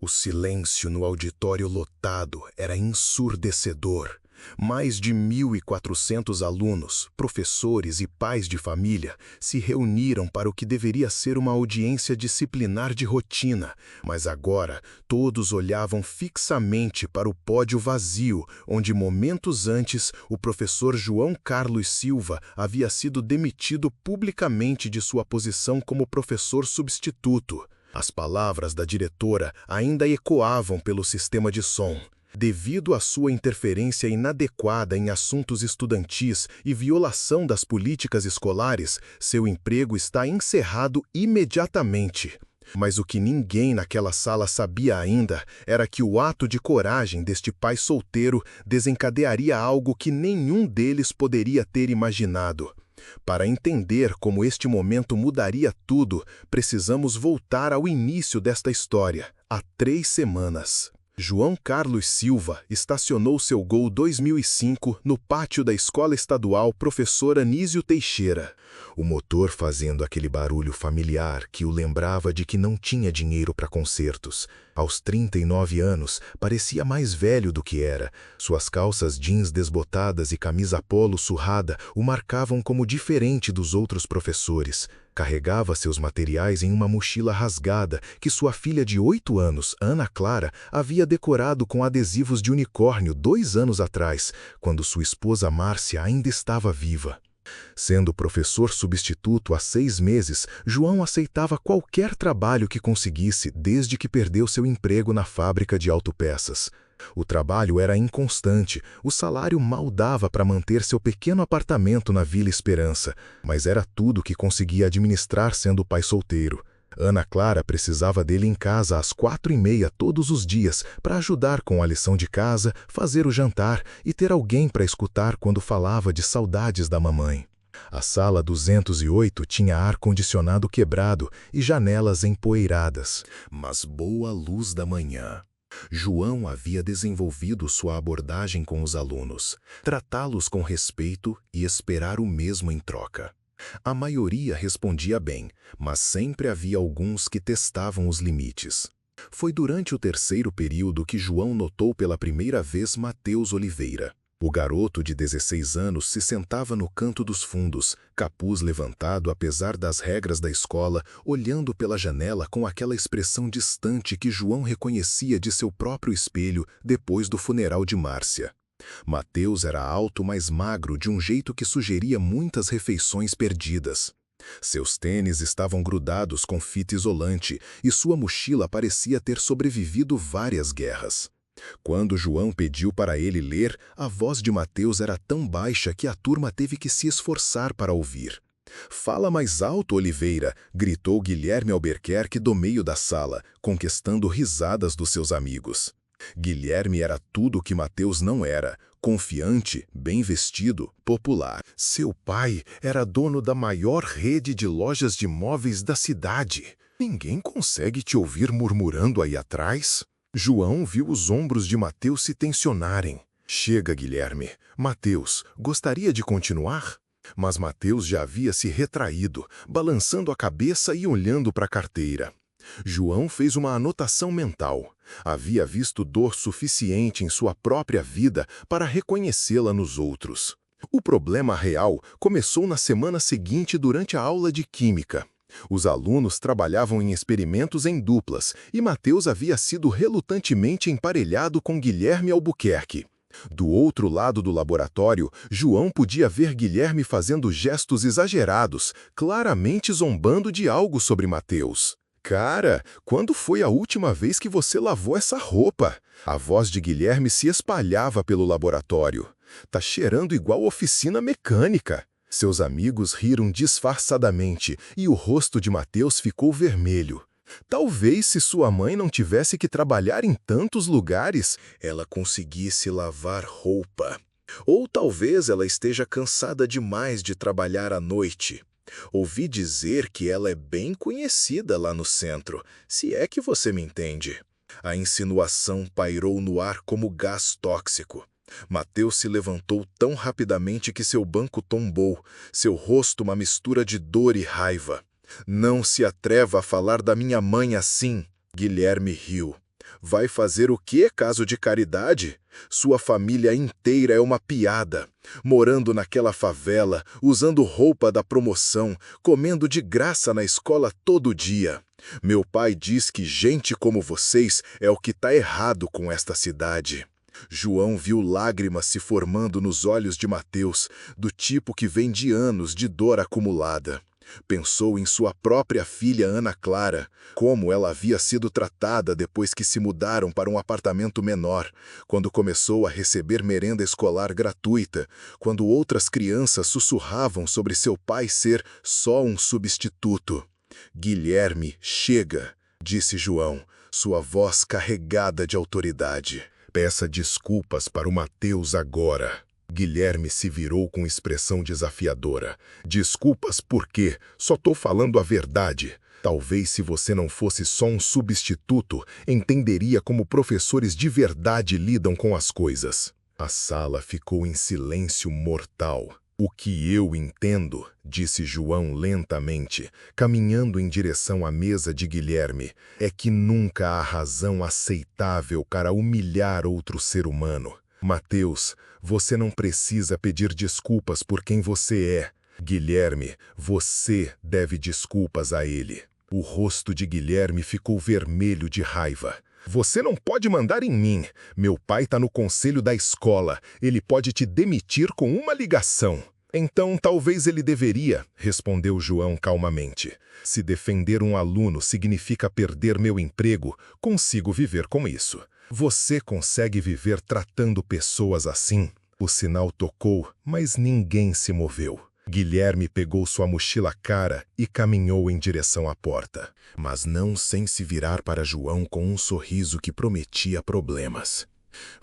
O silêncio no auditório lotado era ensurdecedor. Mais de 1.400 alunos, professores e pais de família se reuniram para o que deveria ser uma audiência disciplinar de rotina, mas agora todos olhavam fixamente para o pódio vazio, onde momentos antes o professor João Carlos Silva havia sido demitido publicamente de sua posição como professor substituto. As palavras da diretora ainda ecoavam pelo sistema de som. Devido à sua interferência inadequada em assuntos estudantis e violação das políticas escolares, seu emprego está encerrado imediatamente. Mas o que ninguém naquela sala sabia ainda era que o ato de coragem deste pai solteiro desencadearia algo que nenhum deles poderia ter imaginado. Para entender como este momento mudaria tudo, precisamos voltar ao início desta história, há 3 semanas. João Carlos Silva estacionou seu Gol 2005 no pátio da Escola Estadual Professor Anísio Teixeira. O motor fazendo aquele barulho familiar que o lembrava de que não tinha dinheiro para concertos. Aos 39 anos, parecia mais velho do que era. Suas calças jeans desbotadas e camisa polo surrada o marcavam como diferente dos outros professores. Carregava seus materiais em uma mochila rasgada que sua filha de 8 anos, Ana Clara, havia decorado com adesivos de unicórnio 2 anos atrás, quando sua esposa Márcia ainda estava viva. Sendo professor substituto há 6 meses, João aceitava qualquer trabalho que conseguisse desde que perdeu seu emprego na fábrica de autopeças. O trabalho era inconstante, o salário mal dava para manter seu pequeno apartamento na Vila Esperança, mas era tudo que conseguia administrar sendo pai solteiro. Ana Clara precisava dele em casa às 4h30 todos os dias para ajudar com a lição de casa, fazer o jantar e ter alguém para escutar quando falava de saudades da mamãe. A sala 208 tinha ar-condicionado quebrado e janelas empoeiradas. Mas boa luz da manhã. João havia desenvolvido sua abordagem com os alunos, tratá-los com respeito e esperar o mesmo em troca. A maioria respondia bem, mas sempre havia alguns que testavam os limites. Foi durante o 3º período que João notou pela primeira vez Matheus Oliveira. O garoto de 16 anos se sentava no canto dos fundos, capuz levantado apesar das regras da escola, olhando pela janela com aquela expressão distante que João reconhecia de seu próprio espelho depois do funeral de Márcia. Matheus era alto, mas magro, de um jeito que sugeria muitas refeições perdidas. Seus tênis estavam grudados com fita isolante e sua mochila parecia ter sobrevivido várias guerras. Quando João pediu para ele ler, a voz de Matheus era tão baixa que a turma teve que se esforçar para ouvir. "Fala mais alto, Oliveira!", gritou Guilherme Albuquerque do meio da sala, conquistando risadas dos seus amigos. Guilherme era tudo o que Matheus não era: confiante, bem vestido, popular. Seu pai era dono da maior rede de lojas de móveis da cidade. Ninguém consegue te ouvir murmurando aí atrás? João viu os ombros de Matheus se tensionarem. "Chega, Guilherme. Matheus, gostaria de continuar?" Mas Matheus já havia se retraído, balançando a cabeça e olhando para a carteira. João fez uma anotação mental. Havia visto dor suficiente em sua própria vida para reconhecê-la nos outros. O problema real começou na semana seguinte durante a aula de Química. Os alunos trabalhavam em experimentos em duplas e Matheus havia sido relutantemente emparelhado com Guilherme Albuquerque. Do outro lado do laboratório, João podia ver Guilherme fazendo gestos exagerados, claramente zombando de algo sobre Matheus. "Cara, quando foi a última vez que você lavou essa roupa?" A voz de Guilherme se espalhava pelo laboratório. "Tá cheirando igual oficina mecânica." Seus amigos riram disfarçadamente e o rosto de Matheus ficou vermelho. Talvez se sua mãe não tivesse que trabalhar em tantos lugares, ela conseguisse lavar roupa. Ou talvez ela esteja cansada demais de trabalhar à noite. Ouvi dizer que ela é bem conhecida lá no centro, se é que você me entende. A insinuação pairou no ar como gás tóxico. Matheus se levantou tão rapidamente que seu banco tombou, seu rosto uma mistura de dor e raiva. "Não se atreva a falar da minha mãe assim!" Guilherme riu. Vai fazer o quê, caso de caridade? Sua família inteira é uma piada. Morando naquela favela, usando roupa da promoção, comendo de graça na escola todo dia. Meu pai diz que gente como vocês é o que está errado com esta cidade. João viu lágrimas se formando nos olhos de Mateus, do tipo que vem de anos de dor acumulada. Pensou em sua própria filha Ana Clara, como ela havia sido tratada depois que se mudaram para um apartamento menor, quando começou a receber merenda escolar gratuita, quando outras crianças sussurravam sobre seu pai ser só um substituto. Guilherme, chega, disse João, sua voz carregada de autoridade. Peça desculpas para o Mateus agora. Guilherme se virou com expressão desafiadora. Desculpas por quê? Só tô falando a verdade. Talvez se você não fosse só um substituto, entenderia como professores de verdade lidam com as coisas. A sala ficou em silêncio mortal. O que eu entendo, disse João lentamente, caminhando em direção à mesa de Guilherme, é que nunca há razão aceitável para humilhar outro ser humano. Mateus, você não precisa pedir desculpas por quem você é. Guilherme, você deve desculpas a ele. O rosto de Guilherme ficou vermelho de raiva. Você não pode mandar em mim. Meu pai está no conselho da escola. Ele pode te demitir com uma ligação. Então, talvez ele deveria, respondeu João calmamente. Se defender um aluno significa perder meu emprego, consigo viver com isso. Você consegue viver tratando pessoas assim? O sinal tocou, mas ninguém se moveu. Guilherme pegou sua mochila cara e caminhou em direção à porta, mas não sem se virar para João com um sorriso que prometia problemas.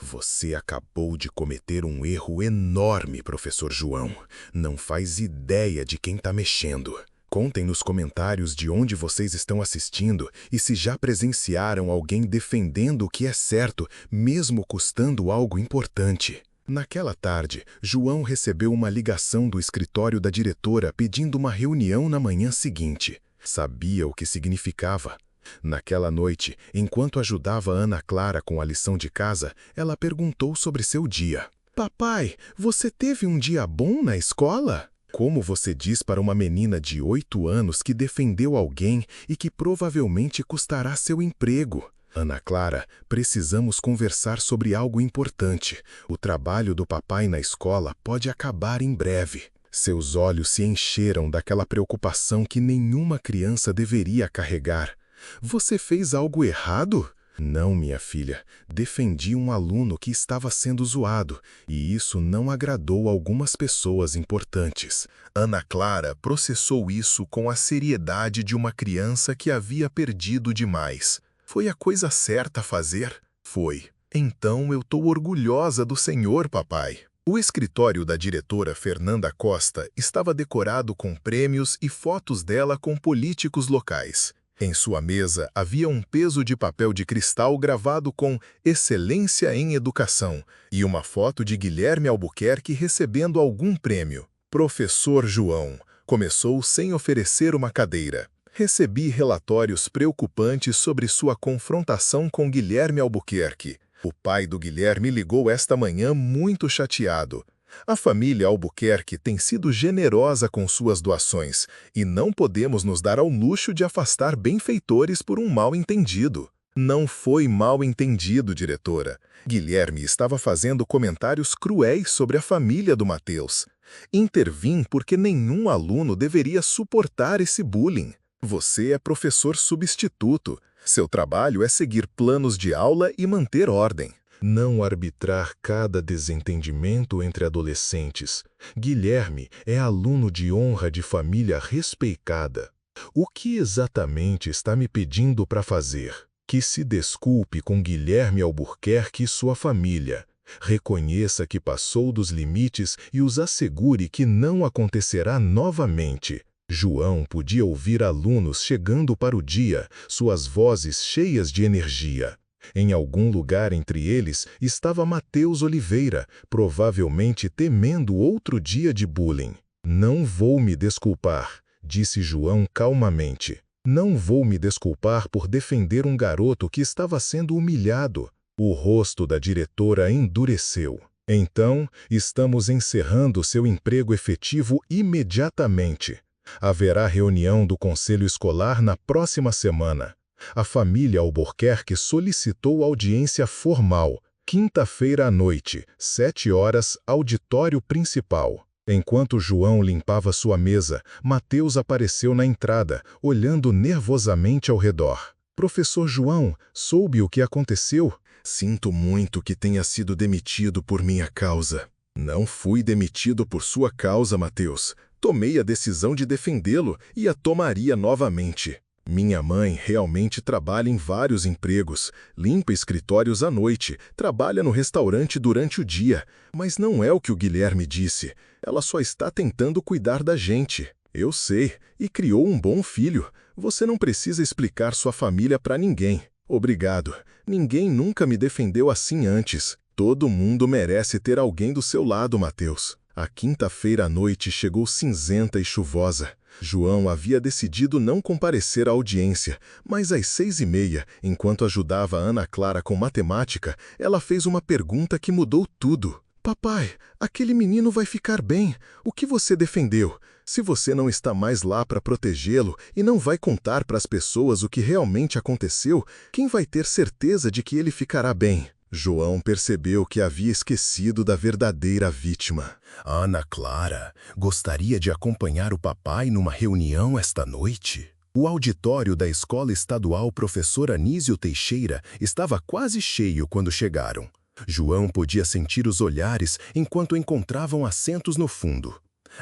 Você acabou de cometer um erro enorme, professor João. Não faz ideia de quem está mexendo. Contem nos comentários de onde vocês estão assistindo e se já presenciaram alguém defendendo o que é certo, mesmo custando algo importante. Naquela tarde, João recebeu uma ligação do escritório da diretora pedindo uma reunião na manhã seguinte. Sabia o que significava. Naquela noite, enquanto ajudava Ana Clara com a lição de casa, ela perguntou sobre seu dia. Papai, você teve um dia bom na escola? Como você diz para uma menina de 8 anos que defendeu alguém e que provavelmente custará seu emprego? Ana Clara, precisamos conversar sobre algo importante. O trabalho do papai na escola pode acabar em breve. Seus olhos se encheram daquela preocupação que nenhuma criança deveria carregar. Você fez algo errado? Não, minha filha. Defendi um aluno que estava sendo zoado, e isso não agradou algumas pessoas importantes. Ana Clara processou isso com a seriedade de uma criança que havia perdido demais. Foi a coisa certa a fazer? Foi. Então eu estou orgulhosa do senhor, papai. O escritório da diretora Fernanda Costa estava decorado com prêmios e fotos dela com políticos locais. Em sua mesa havia um peso de papel de cristal gravado com Excelência em Educação e uma foto de Guilherme Albuquerque recebendo algum prêmio. Professor João começou sem oferecer uma cadeira. Recebi relatórios preocupantes sobre sua confrontação com Guilherme Albuquerque. O pai do Guilherme ligou esta manhã muito chateado. A família Albuquerque tem sido generosa com suas doações e não podemos nos dar ao luxo de afastar benfeitores por um mal-entendido. Não foi mal-entendido, diretora. Guilherme estava fazendo comentários cruéis sobre a família do Mateus. Intervim porque nenhum aluno deveria suportar esse bullying. Você é professor substituto. Seu trabalho é seguir planos de aula e manter ordem. Não arbitrar cada desentendimento entre adolescentes. Guilherme é aluno de honra de família respeitada. O que exatamente está me pedindo para fazer? Que se desculpe com Guilherme Albuquerque e sua família. Reconheça que passou dos limites e os assegure que não acontecerá novamente. João podia ouvir alunos chegando para o dia, suas vozes cheias de energia. Em algum lugar entre eles estava Mateus Oliveira, provavelmente temendo outro dia de bullying. Não vou me desculpar, disse João calmamente. Não vou me desculpar por defender um garoto que estava sendo humilhado. O rosto da diretora endureceu. Então, estamos encerrando seu emprego efetivo imediatamente. Haverá reunião do Conselho Escolar na próxima semana. A família Albuquerque solicitou audiência formal, quinta-feira à noite, 7 horas, auditório principal. Enquanto João limpava sua mesa, Mateus apareceu na entrada, olhando nervosamente ao redor. Professor João, soube o que aconteceu? Sinto muito que tenha sido demitido por minha causa. Não fui demitido por sua causa, Mateus. Tomei a decisão de defendê-lo e a tomaria novamente. Minha mãe realmente trabalha em vários empregos, limpa escritórios à noite, trabalha no restaurante durante o dia, mas não é o que o Guilherme disse. Ela só está tentando cuidar da gente. Eu sei, e criou um bom filho. Você não precisa explicar sua família para ninguém. Obrigado. Ninguém nunca me defendeu assim antes. Todo mundo merece ter alguém do seu lado, Mateus. A quinta-feira à noite chegou cinzenta e chuvosa. João havia decidido não comparecer à audiência, mas às 6h30, enquanto ajudava a Ana Clara com matemática, ela fez uma pergunta que mudou tudo. Papai, aquele menino vai ficar bem. O que você defendeu? Se você não está mais lá para protegê-lo e não vai contar para as pessoas o que realmente aconteceu, quem vai ter certeza de que ele ficará bem? João percebeu que havia esquecido da verdadeira vítima. Ana Clara gostaria de acompanhar o papai numa reunião esta noite? O auditório da Escola Estadual Professor Anísio Teixeira estava quase cheio quando chegaram. João podia sentir os olhares enquanto encontravam assentos no fundo.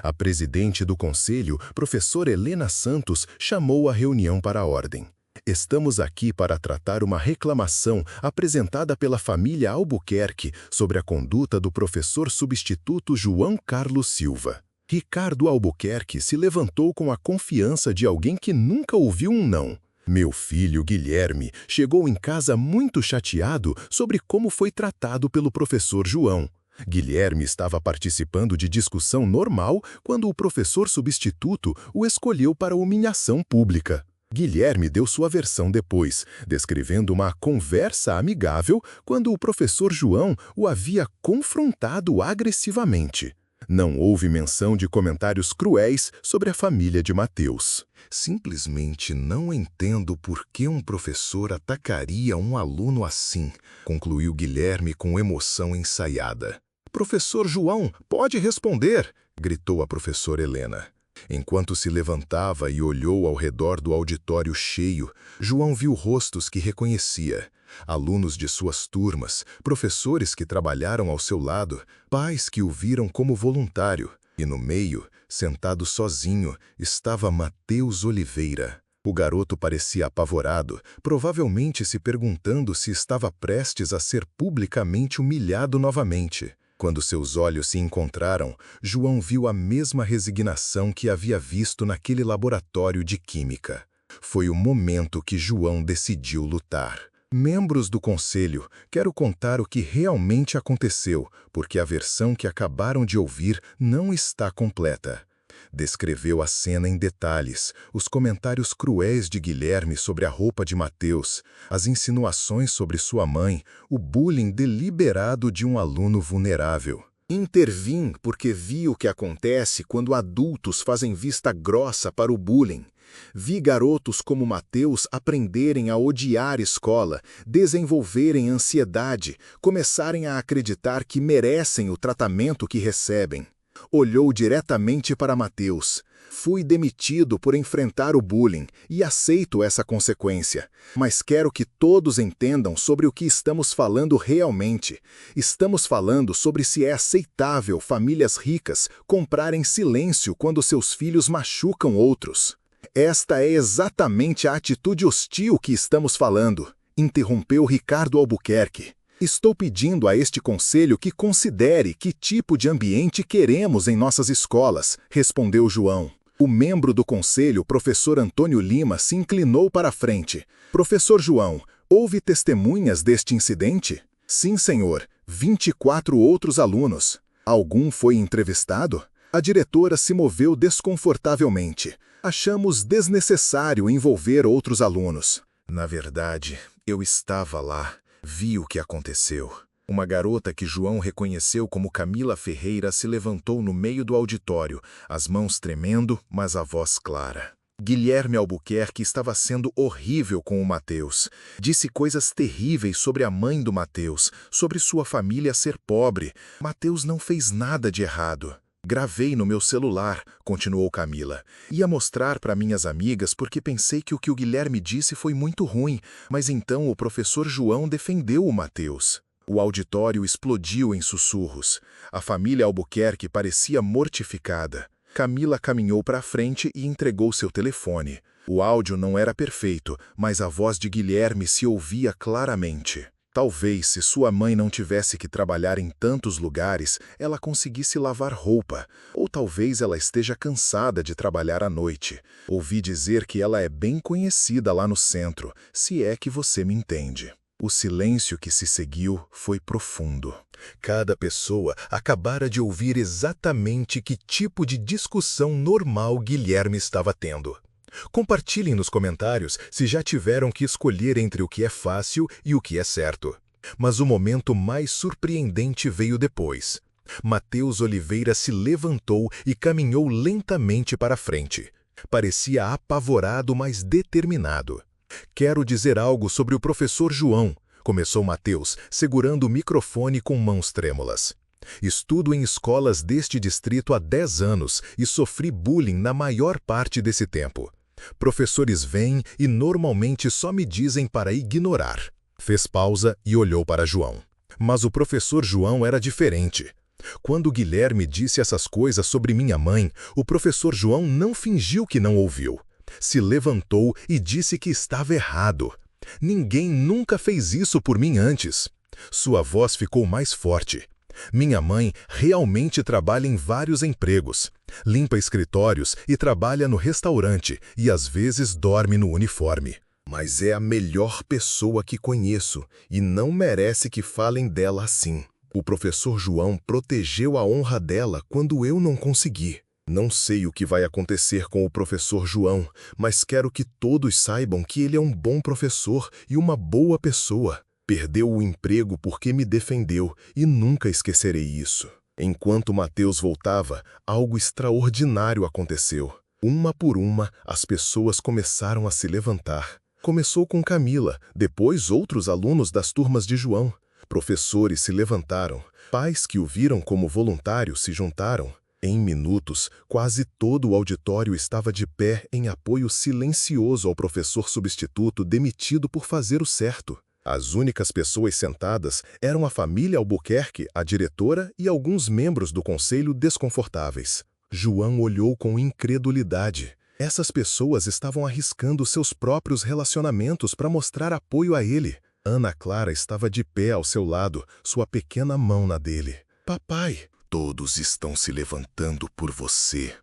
A presidente do conselho, professora Helena Santos, chamou a reunião para a ordem. Estamos aqui para tratar uma reclamação apresentada pela família Albuquerque sobre a conduta do professor substituto João Carlos Silva. Ricardo Albuquerque se levantou com a confiança de alguém que nunca ouviu um não. Meu filho Guilherme chegou em casa muito chateado sobre como foi tratado pelo professor João. Guilherme estava participando de discussão normal quando o professor substituto o escolheu para humilhação pública. Guilherme deu sua versão depois, descrevendo uma conversa amigável quando o professor João o havia confrontado agressivamente. Não houve menção de comentários cruéis sobre a família de Mateus. Simplesmente não entendo por que um professor atacaria um aluno assim, concluiu Guilherme com emoção ensaiada. Professor João, pode responder, gritou a professora Helena. Enquanto se levantava e olhou ao redor do auditório cheio, João viu rostos que reconhecia. Alunos de suas turmas, professores que trabalharam ao seu lado, pais que o viram como voluntário. E no meio, sentado sozinho, estava Mateus Oliveira. O garoto parecia apavorado, provavelmente se perguntando se estava prestes a ser publicamente humilhado novamente. Quando seus olhos se encontraram, João viu a mesma resignação que havia visto naquele laboratório de química. Foi o momento que João decidiu lutar. Membros do conselho, quero contar o que realmente aconteceu, porque a versão que acabaram de ouvir não está completa. Descreveu a cena em detalhes, os comentários cruéis de Guilherme sobre a roupa de Mateus, as insinuações sobre sua mãe, o bullying deliberado de um aluno vulnerável. Intervim porque vi o que acontece quando adultos fazem vista grossa para o bullying. Vi garotos como Mateus aprenderem a odiar escola, desenvolverem ansiedade, começarem a acreditar que merecem o tratamento que recebem. Olhou diretamente para Mateus. Fui demitido por enfrentar o bullying e aceito essa consequência. Mas quero que todos entendam sobre o que estamos falando realmente. Estamos falando sobre se é aceitável famílias ricas comprarem silêncio quando seus filhos machucam outros. Esta é exatamente a atitude hostil que estamos falando, interrompeu Ricardo Albuquerque. Estou pedindo a este conselho que considere que tipo de ambiente queremos em nossas escolas, respondeu João. O membro do conselho, professor Antônio Lima, se inclinou para a frente. Professor João, houve testemunhas deste incidente? Sim, senhor. 24 outros alunos. Algum foi entrevistado? A diretora se moveu desconfortavelmente. Achamos desnecessário envolver outros alunos. Na verdade, eu estava lá, vi o que aconteceu. Uma garota que João reconheceu como Camila Ferreira se levantou no meio do auditório, as mãos tremendo, mas a voz clara. Guilherme Albuquerque estava sendo horrível com o Mateus. Disse coisas terríveis sobre a mãe do Mateus, sobre sua família ser pobre. Mateus não fez nada de errado. Gravei no meu celular, continuou Camila. Ia mostrar para minhas amigas porque pensei que o Guilherme disse foi muito ruim, mas então o professor João defendeu o Mateus. O auditório explodiu em sussurros. A família Albuquerque parecia mortificada. Camila caminhou para a frente e entregou seu telefone. O áudio não era perfeito, mas a voz de Guilherme se ouvia claramente. Talvez, se sua mãe não tivesse que trabalhar em tantos lugares, ela conseguisse lavar roupa. Ou talvez ela esteja cansada de trabalhar à noite. Ouvi dizer que ela é bem conhecida lá no centro, se é que você me entende. O silêncio que se seguiu foi profundo. Cada pessoa acabara de ouvir exatamente que tipo de discussão normal Guilherme estava tendo. Compartilhem nos comentários se já tiveram que escolher entre o que é fácil e o que é certo. Mas o momento mais surpreendente veio depois. Mateus Oliveira se levantou e caminhou lentamente para a frente. Parecia apavorado, mas determinado. Quero dizer algo sobre o professor João, começou Mateus, segurando o microfone com mãos trêmulas. Estudo em escolas deste distrito há 10 anos e sofri bullying na maior parte desse tempo. Professores vêm e normalmente só me dizem para ignorar. Fez pausa e olhou para João. Mas o professor João era diferente. Quando Guilherme disse essas coisas sobre minha mãe, o professor João não fingiu que não ouviu. Se levantou e disse que estava errado. Ninguém nunca fez isso por mim antes. Sua voz ficou mais forte. Minha mãe realmente trabalha em vários empregos. Limpa escritórios e trabalha no restaurante e às vezes dorme no uniforme. Mas é a melhor pessoa que conheço e não merece que falem dela assim. O professor João protegeu a honra dela quando eu não consegui. Não sei o que vai acontecer com o professor João, mas quero que todos saibam que ele é um bom professor e uma boa pessoa. Perdeu o emprego porque me defendeu e nunca esquecerei isso. Enquanto Mateus voltava, algo extraordinário aconteceu. Uma por uma, as pessoas começaram a se levantar. Começou com Camila, depois outros alunos das turmas de João. Professores se levantaram, pais que o viram como voluntário se juntaram. Em minutos, quase todo o auditório estava de pé em apoio silencioso ao professor substituto demitido por fazer o certo. As únicas pessoas sentadas eram a família Albuquerque, a diretora e alguns membros do conselho desconfortáveis. João olhou com incredulidade. Essas pessoas estavam arriscando seus próprios relacionamentos para mostrar apoio a ele. Ana Clara estava de pé ao seu lado, sua pequena mão na dele. Papai, todos estão se levantando por você.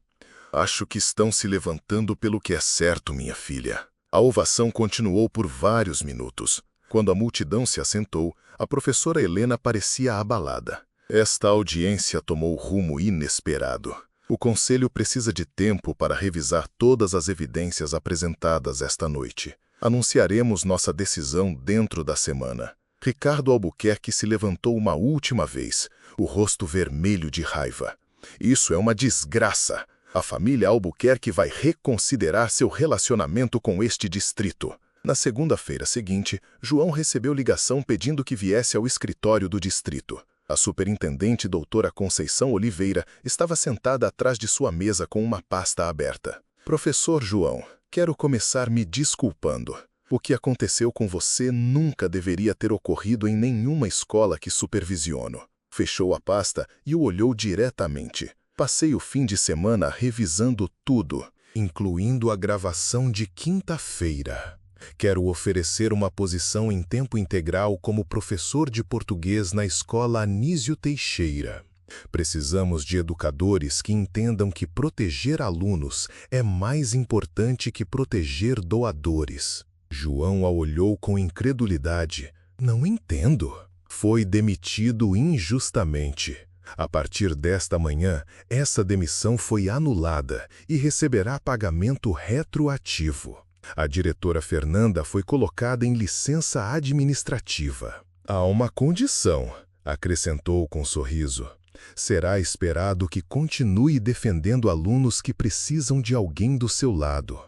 Acho que estão se levantando pelo que é certo, minha filha. A ovação continuou por vários minutos. Quando a multidão se assentou, a professora Helena parecia abalada. Esta audiência tomou rumo inesperado. O conselho precisa de tempo para revisar todas as evidências apresentadas esta noite. Anunciaremos nossa decisão dentro da semana. Ricardo Albuquerque se levantou uma última vez, o rosto vermelho de raiva. Isso é uma desgraça. A família Albuquerque vai reconsiderar seu relacionamento com este distrito. Na segunda-feira seguinte, João recebeu ligação pedindo que viesse ao escritório do distrito. A superintendente doutora Conceição Oliveira estava sentada atrás de sua mesa com uma pasta aberta. Professor João, quero começar me desculpando. O que aconteceu com você nunca deveria ter ocorrido em nenhuma escola que supervisiono. Fechou a pasta e o olhou diretamente. Passei o fim de semana revisando tudo, incluindo a gravação de quinta-feira. Quero oferecer uma posição em tempo integral como professor de português na escola Anísio Teixeira. Precisamos de educadores que entendam que proteger alunos é mais importante que proteger doadores. João a olhou com incredulidade. Não entendo. Foi demitido injustamente. A partir desta manhã, essa demissão foi anulada e receberá pagamento retroativo. A diretora Fernanda foi colocada em licença administrativa. Há uma condição, acrescentou com sorriso. Será esperado que continue defendendo alunos que precisam de alguém do seu lado.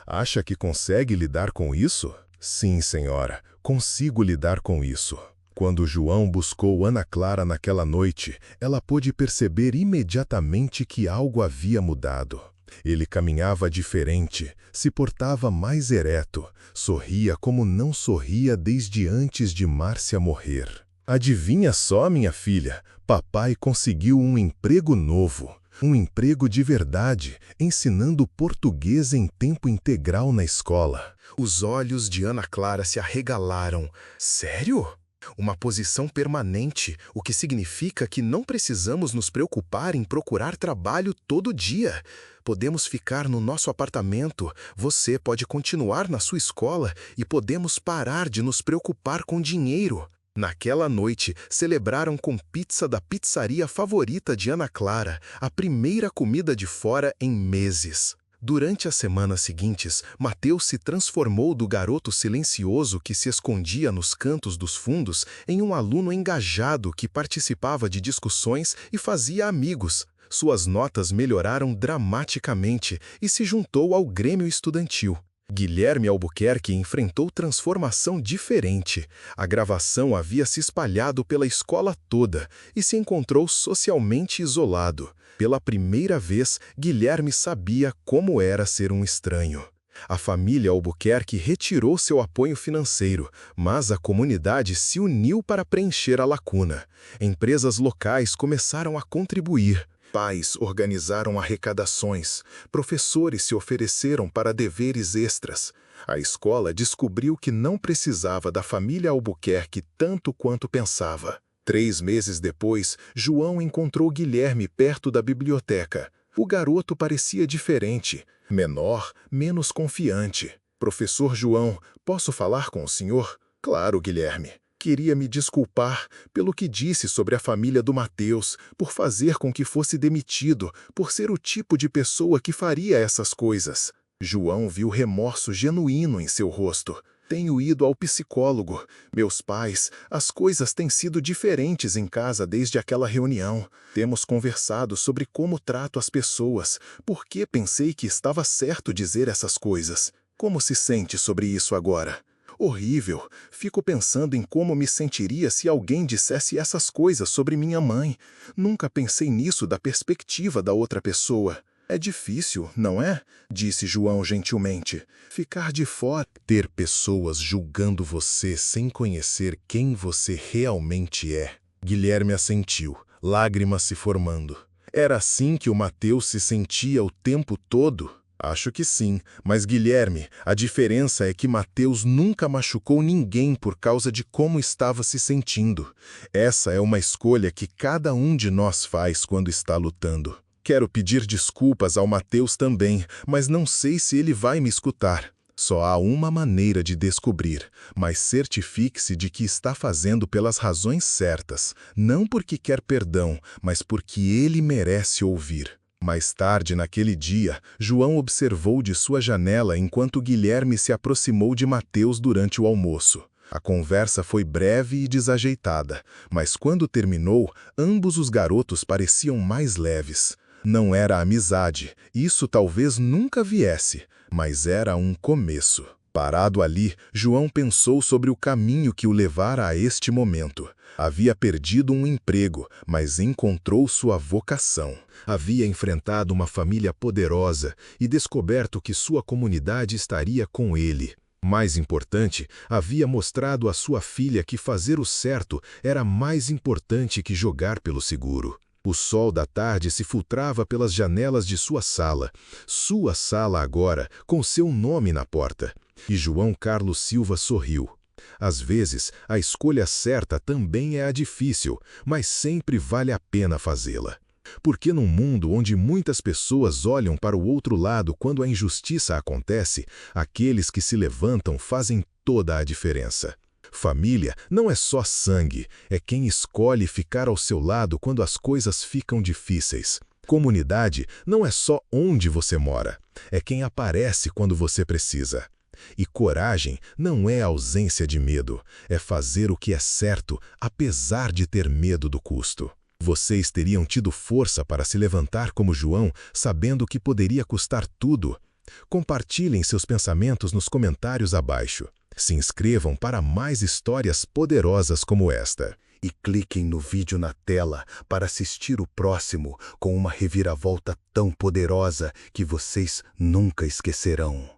Acha que consegue lidar com isso? Sim, senhora, consigo lidar com isso. Quando João buscou Ana Clara naquela noite, ela pôde perceber imediatamente que algo havia mudado. Ele caminhava diferente, se portava mais ereto, sorria como não sorria desde antes de Márcia morrer. Adivinha só, minha filha, papai conseguiu um emprego novo, um emprego de verdade, ensinando português em tempo integral na escola. Os olhos de Ana Clara se arregalaram. Sério? Uma posição permanente, o que significa que não precisamos nos preocupar em procurar trabalho todo dia. Podemos ficar no nosso apartamento, você pode continuar na sua escola e podemos parar de nos preocupar com dinheiro. Naquela noite, celebraram com pizza da pizzaria favorita de Ana Clara, a primeira comida de fora em meses. Durante as semanas seguintes, Mateus se transformou do garoto silencioso que se escondia nos cantos dos fundos em um aluno engajado que participava de discussões e fazia amigos. Suas notas melhoraram dramaticamente e se juntou ao Grêmio Estudantil. Guilherme Albuquerque enfrentou transformação diferente. A gravação havia se espalhado pela escola toda e se encontrou socialmente isolado. Pela primeira vez, Guilherme sabia como era ser um estranho. A família Albuquerque retirou seu apoio financeiro, mas a comunidade se uniu para preencher a lacuna. Empresas locais começaram a contribuir. Pais organizaram arrecadações, professores se ofereceram para deveres extras. A escola descobriu que não precisava da família Albuquerque tanto quanto pensava. 3 meses depois, João encontrou Guilherme perto da biblioteca. O garoto parecia diferente, menor, menos confiante. Professor João, posso falar com o senhor? Claro, Guilherme. Queria me desculpar pelo que disse sobre a família do Mateus, por fazer com que fosse demitido, por ser o tipo de pessoa que faria essas coisas. João viu remorso genuíno em seu rosto. Tenho ido ao psicólogo. Meus pais, as coisas têm sido diferentes em casa desde aquela reunião. Temos conversado sobre como trato as pessoas, porque pensei que estava certo dizer essas coisas. Como se sente sobre isso agora? Horrível. Fico pensando em como me sentiria se alguém dissesse essas coisas sobre minha mãe. Nunca pensei nisso da perspectiva da outra pessoa. É difícil, não é? Disse João gentilmente. Ficar de fora. Ter pessoas julgando você sem conhecer quem você realmente é. Guilherme assentiu, lágrimas se formando. Era assim que o Mateus se sentia o tempo todo? Acho que sim, mas Guilherme, a diferença é que Mateus nunca machucou ninguém por causa de como estava se sentindo. Essa é uma escolha que cada um de nós faz quando está lutando. Quero pedir desculpas ao Mateus também, mas não sei se ele vai me escutar. Só há uma maneira de descobrir, mas certifique-se de que está fazendo pelas razões certas, não porque quer perdão, mas porque ele merece ouvir. Mais tarde naquele dia, João observou de sua janela enquanto Guilherme se aproximou de Mateus durante o almoço. A conversa foi breve e desajeitada, mas quando terminou, ambos os garotos pareciam mais leves. Não era amizade, isso talvez nunca viesse, mas era um começo. Parado ali, João pensou sobre o caminho que o levara a este momento. Havia perdido um emprego, mas encontrou sua vocação. Havia enfrentado uma família poderosa e descoberto que sua comunidade estaria com ele. Mais importante, havia mostrado à sua filha que fazer o certo era mais importante que jogar pelo seguro. O sol da tarde se filtrava pelas janelas de sua sala agora, com seu nome na porta. E João Carlos Silva sorriu. Às vezes, a escolha certa também é a difícil, mas sempre vale a pena fazê-la. Porque num mundo onde muitas pessoas olham para o outro lado quando a injustiça acontece, aqueles que se levantam fazem toda a diferença. Família não é só sangue, é quem escolhe ficar ao seu lado quando as coisas ficam difíceis. Comunidade não é só onde você mora, é quem aparece quando você precisa. E coragem não é ausência de medo, é fazer o que é certo, apesar de ter medo do custo. Vocês teriam tido força para se levantar como João, sabendo que poderia custar tudo? Compartilhem seus pensamentos nos comentários abaixo. Se inscrevam para mais histórias poderosas como esta. E cliquem no vídeo na tela para assistir o próximo com uma reviravolta tão poderosa que vocês nunca esquecerão.